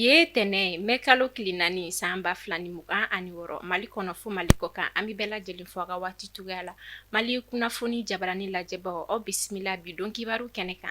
Biye tene mekalo kilinani samba flani muka ani woro mali kono fu mali kokan ami bela jeli foga wati tugala mali kuna funi jabarani lajeba o bismillah bidon kibaru keneka.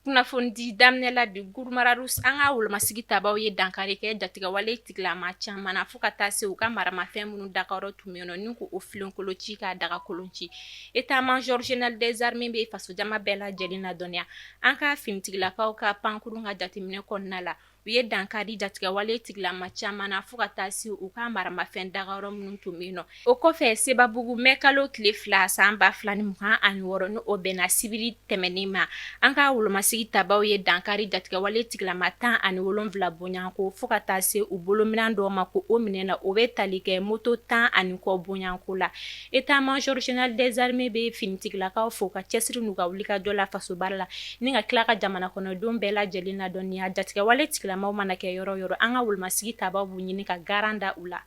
Kunnafoni daminɛ la bi Gurumararu an ka wolomasigi tabaw ye dankari kɛ jatiga wale tigilama caman na fo ka taa se u ka maramafɛn minnu dakayɔrɔ tun bɛ yen nɔ ni k'o filenkolon ci k'a daga kolon ci état-major général des armées bɛ fasojama bɛɛ lajɛlen na dɔnniya an ka finitigilakaw ka pankurun ka jateminɛ kɔnɔna la u ye dankari jatiga wale tigilama caman na fo ka taa se u ka maramafɛn dakayɔrɔ minnu tun bɛ yen nɔ o kɔfɛ Sebabugu mɛkalo tile 2 san 2026 ni o bɛnna sibiri tɛmɛnen ma an ka wolomasigi tabaw ye dankari jatiga wale tigilama 17 bonyanko fo ka taa se u bolominɛn dɔw ma ko o minɛ na o bɛ tali kɛ moto 10 ani kɔ bonyanko la état-major général des armées bɛ finitigilakaw fo ka cɛsiri n'u ka wulikajɔ la fasobara la ni ka tila ka jamana kɔnɔdenw bɛɛ lajɛlen na dɔnniya jatiga wale tigilamaw mana kɛ yɔrɔ yɔrɔ an ka wolomasigi tabaw b'u ɲini ka garan da u la.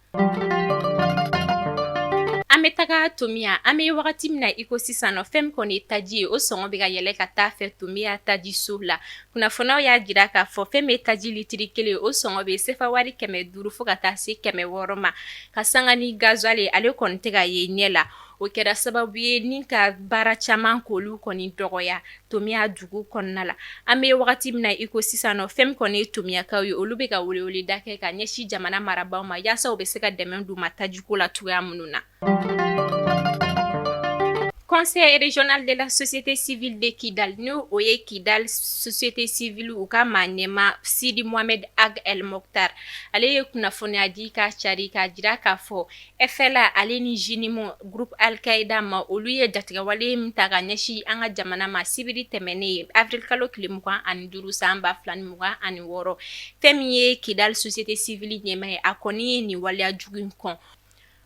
An bɛ taga Tomiya an bɛ wagati min na i ko sisan nɔ fɛn min kɔni ye taji ye o sɔngɔ bɛ ka yɛlɛ ka taa fɛ Tomiya taji so la kunnafoniyaw y'a jira k'a fɔ fɛn min ye taji litiri 1 o sɔngɔ bɛ sefa wari 500 fo ka taa se 600 ma ka sanga ni gasoil ale kɔni tɛ ka ye ɲɛ la o kɛra sababu ye ni ka baara caman k'olu kɔni dɔgɔya Tomiya dugu kɔnɔna la an bɛ wagati min na i ko sisan nɔ fɛn min kɔni ye Tomiyakaw ye olu bɛ ka weleweleda kɛ ka ɲɛsin jamana marabaaw ma yaasa u bɛ se ka dɛmɛ d'u ma tajiko la cogoya minnu na. Conseil régional de la société civile de Kidal ni o ye Kidal société civile u ka ɲɛma Sidi Mohamed Ag El Mokhtar ale ye kunnafoniya di ka cari k'a jira k'a fɔ FLA ale ni JINIMO groupe Al-Qaïda ma olu ye jatigɛwale min ta ka ɲɛsin an ka jamana ma sibiri tɛmɛnen ye avril kalo tile 25 san 2026 fɛn min ye Kidal société civile ɲɛma ye a kɔni ye nin waleya jugu in kɔn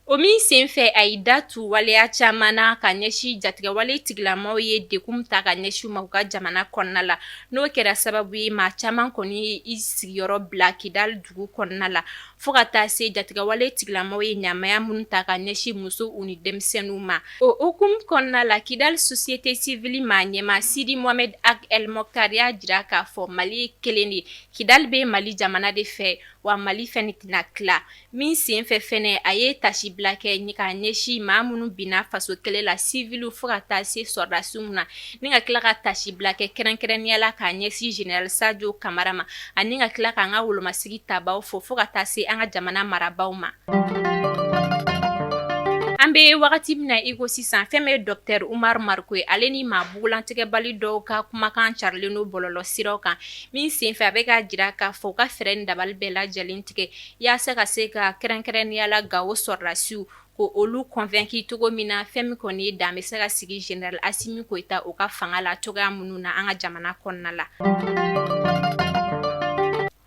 o min senfɛ a y'i da tu waleya caman na ka ɲɛsin jatigɛwale tigilamaw ye degun ta ka ɲɛsin u ma u ka jamana kɔnɔna la n'o kɛra sababu ye maa caman kɔni ye i sigiyɔrɔ bila Kidal dugu kɔnɔna la fo ka taa se jatigɛwale tigilamaw ye ɲamaya minnu ta ka ɲɛsin muso u ni denmisɛnninw ma o hukumu kɔnɔna la Kidal société civile maa ɲɛma Sidi Mohamed Ag El Mokhtar y'a jira k'a fɔ Mali ye kelen de Kidal bɛ Mali jamana de fɛ wa Mali fɛnɛ tɛna tila min senfɛ fɛnɛ a ye tasi bila kɛ ka ɲɛsin maa minnu binna faso kɛlɛ la civil fo ka taa se sɔrdasiw na ni ka tila ka tasi bila kɛ kɛrɛnkɛrɛnnenya la k'a ɲɛsin General Sadio Kamara ma ani ka tila k'an ka wolomasigi tabaw fo ka taa se an ka jamana marabaaw ma. An bɛ wagati min na i ko sisan fɛn min ye Dr Umar Marko ye ale ni maa bugulantigɛbali dɔw ka kumakan carilen don bɔlɔlɔ siraw kan min senfɛ a bɛ ka jira k'a fɔ u ka fɛɛrɛ ni dabali bɛɛ lajɛlen tigɛ yaasa ka se ka kɛrɛnkɛrɛnnenya la Gawo sɔrdasiw ko olu convaincre cogo min na fɛn min kɔni ye dan bɛ se ka sigi General Asimi Goita o ka fanga la cogoya minnu na an ka jamana kɔnɔna la.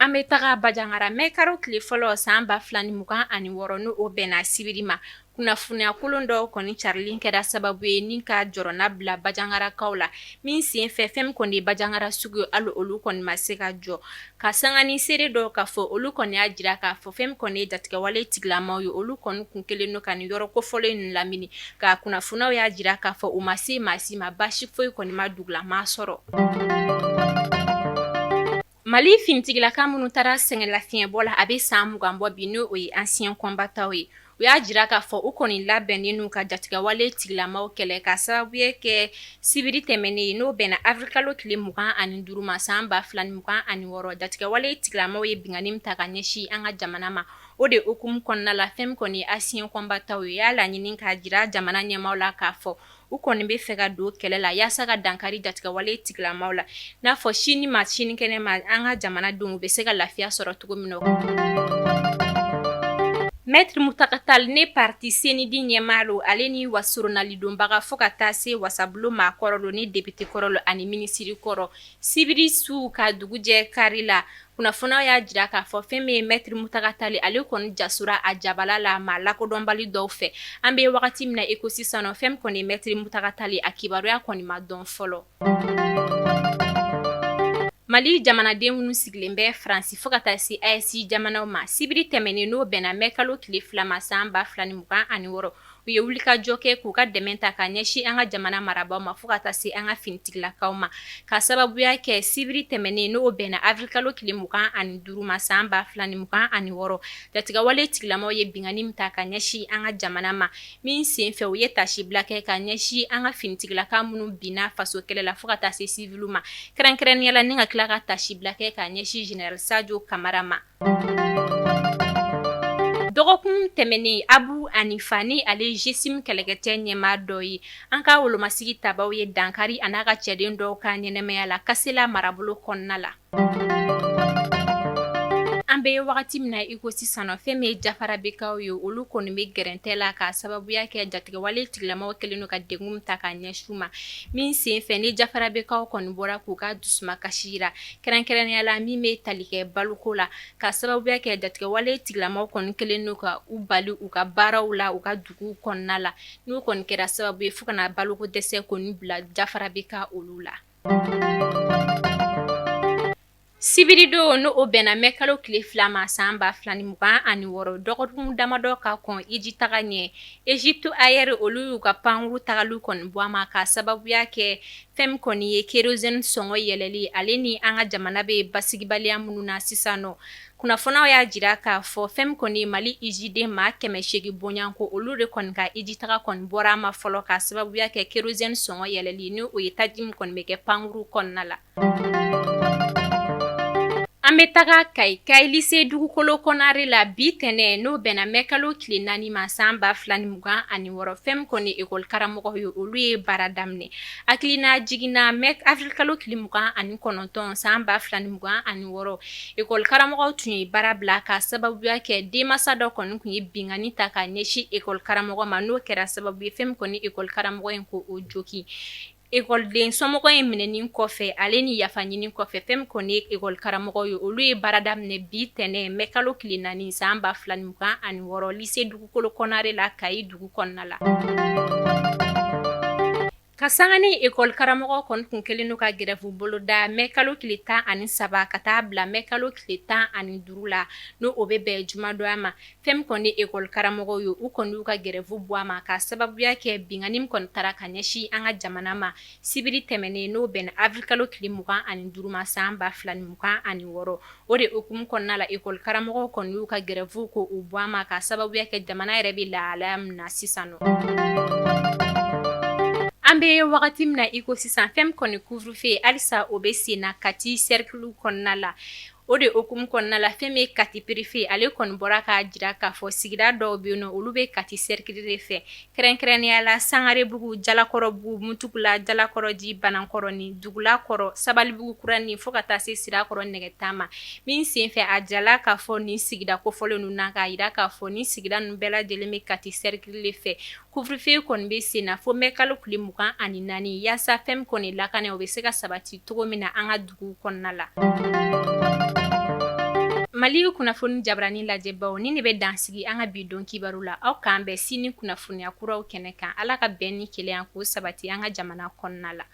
An bɛ taga Bajangara mɛkaro tile fɔlɔ san 2026 n'o bɛnna sibiri ma kunnafoniya kolon dɔw kɔni carilen kɛra sababu ye ni ka jɔrɔna bila Bajangarakaw la min senfɛ fɛn min kɔni ye Bajangara sugu hali olu kɔni ma se ka jɔ ka sanga ni seere dɔw k'a fɔ olu kɔni y'a jira k'a fɔ fɛn min kɔni ye jatigɛwale tigilamaw ye olu kɔni kun kelen don ka nin yɔrɔ kofɔlen ninnu lamini ka kunnafoniyaw y'a jira k'a fɔ u ma se maa si ma baasi foyi kɔni ma dugulama sɔrɔ. Mali finitigilaka minnu taara sɛngɛlafiɲɛbɔ la a bɛ san 20 bɔ bi n'o ye ancien combattant ye u y'a jira k'a fɔ u kɔni labɛnnen n'u ka jatigɛwale tigilamaw kɛlɛ ka sababu kɛ sibiri tɛmɛnen ye n'o bɛnna avril kalo tile 25 ma san 2026 jatigɛwale tigilamaw ye bingani min ta ka ɲɛsin an ka jamana ma o de hukumu kɔnɔna la fɛn min kɔni ye ancien combattant ye y'a laɲini k'a jira jamana ɲɛmaaw la k'a fɔ u kɔni bɛ fɛ ka don kɛlɛ la yaasa ka dankari jatigɛwale tigilamaw la n'a fɔ sini ma sinikɛnɛ ma an ka jamanadenw bɛ se ka lafiya sɔrɔ cogo min na. Maître Muntaka Tall ne parti Senidi ɲɛmaa ale ni wasurunali donbaga fo ka taa se wasabulon maa kɔrɔ ni député kɔrɔ ani ministre kɔrɔ sibiri su ka dugu jɛ kari la kunnafoniyaw y'a jira k'a fɔ fɛn min ye Maître Muntaka Tall ale kɔni jasura a jabala la maa lakodɔnbali dɔw fɛ an bɛ wagati min na i ko sisan nɔ fɛn min kɔni ye Maître Muntaka Tall a kibaruya kɔni ma dɔn fɔlɔ. Mali jamanaden minnu sigilen bɛ Faransi fo ka taa se AES jamanaw ma sibiri tɛmɛnen n'o bɛnna mɛkalo tile 2 ma san 2026 u ye wulikajɔ kɛ k'u ka dɛmɛ ta ka ɲɛsi an ka jamana marabaw ma fo ka taa se an ka finitigilakaw ma ka sababuya kɛ sibiri tɛmɛnen n'o bɛnna avril kalo tile 25 ma san 2026 jatigɛwale tigilamaw ye bingani min ta ka ɲɛsi an ka jamana ma min sen fɛ u ye tasibila kɛ ka ɲɛsi an ka finitigilaka minnu binna faso kɛlɛ la fo ka taa se sivilu ma kɛrɛnkɛrɛnnenya la ni ka tila ka tasibila kɛ ka ɲɛsi General Sadio Kamara ma. Dɔgɔkun tɛmɛnen Abu Anifa ni ale G-SYM kɛlɛkɛcɛ ɲɛmaa dɔ ye an ka wolomasigi tabaw ye dankari a n'a ka cɛden dɔw ka ɲɛnɛmaya la Kasela marabolo kɔnɔna la. An bɛ wagati min na i ko sisan fɛn min ye Jafarabekaw ye olu kɔni bɛ gɛrɛntɛ la ka sababuya kɛ jatigɛwale tigilamaw kɛlen don ka degun ta ka ɲɛsin u ma min sen fɛ ni Jafarabekaw kɔni bɔra k'u ka dusumakasi jira kɛrɛnkɛrɛnnenya la min bɛ tali kɛ baloko la ka sababuya kɛ jatigɛwale tigilamaw kɔni kɛlen don ka u bali u ka baaraw la u ka duguw kɔnɔna la n'u kɔni kɛra sababu ye fo ka na baloko dɛsɛ kɔni bila Jafarabeka olu la. Sibiri don n'o bɛnna mɛ kalo tile 2 ma san 2026 dɔgɔkun damadɔ ka kɔn Iji taga ɲɛ Egypte Air olu y'u ka pankuru tagali kɔni bɔ a ma ka sababuya kɛ fɛn kɔni ye kérosène sɔngɔ yɛlɛli ale ni an ka jamana bɛ basigibaliya minnu na sisan nɔ kunnafoniyaw y'a jira k'a fɔ fɛn kɔni Mali Ijiden maa 800 bonyanko olu de kɔni ka Iji taga kɔni bɔra a ma fɔlɔ ka sababuya kɛ kérosène sɔngɔ yɛlɛli ni o ye taji min kɔni bɛ kɛ pankuru kɔnɔna la. An bɛ taga Kayi lycée dugukolo kɔnare la bi tɛnɛ n'o bɛnna mɛ kalo tile 4 ma san 2026 fɛn kɔni école karamɔgɔ ye olu ye baara daminɛ hakilina jiginna avril kalo tile 29 san 2026 école karamɔgɔw tun ye baara bila ka sababuya kɛ denmasa dɔ kɔni tun ye bingani ta ka ɲɛsin école karamɔgɔ ma n'o kɛra sababu ye fɛn kɔni école karamɔgɔ in ko o joki École somɔgɔ in minɛni kɔfɛ ale ni yafa ɲini kɔfɛ fɛn kɔni ye école karamɔgɔ ye olu ye baara daminɛ bi tɛnɛ mɛ kalo tile 4 san 2026 lycée dugukolo kɔnare la Kayi dugu kɔnɔna la. Ka sanga ni école karamɔgɔ kɔni kun kelen don ka grève bolo da mɛ kalo tile 13 ka taa bila mɛ kalo tile 15 la no o bɛ bɛn jumadonya ma fɛn kɔni école karamɔgɔ ye u kɔni y'u ka grève bɔ a ma ka sababuya kɛ bingani kɔni tara ka ɲɛsin an ka jamana ma sibiri tɛmɛnen n'o bɛnna avril kalo tile 25 ma san 2026 o de hukumu kɔnɔna la école karamɔgɔ kɔni y'u ka grève ko u bɔ a ma ka sababuya kɛ jamana yɛrɛ bɛ lahalaya min na sisan nɔ. An bɛ wagati min na i ko sisan fɛn kɔni couvre-feu halisa o bɛ sen na Kati cercle kɔnɔna la o de hukumu kɔnɔna la fɛn min ye Kati périphée ale kɔni bɔra k'a jira k'a fɔ sigida dɔw bɛ yen nɔ olu bɛ Kati cercle de fɛ kɛrɛnkɛrɛnnenya la Sangarebugu Jalakɔrɔbugu Mutukula Jalakɔrɔji Banankɔrɔni Dugulakɔrɔ Sabalibugu Kurani fo ka taa se Sirakɔrɔ Nɛgɛtan ma min sen fɛ a jala k'a fɔ nin sigida kofɔlen ninnu na k'a jira k'a fɔ nin sigida ninnu bɛɛ lajɛlen bɛ Kati cercle de fɛ couvre-feu kɔni bɛ sen na fo mɛ kalo tile 24 yaasa fɛn kɔni lakana o bɛ se ka sabati cogo min na an ka dugu kɔnɔna la. Mali kunnafoni jabarani lajɛbaw ni ne bɛ dansigi an ka bi don kibaru la aw k'an bɛn sini kunnafoniya kuraw kɛnɛ kan Ala ka bɛn ni kelenya k'o sabati an ka jamana kɔnɔna la.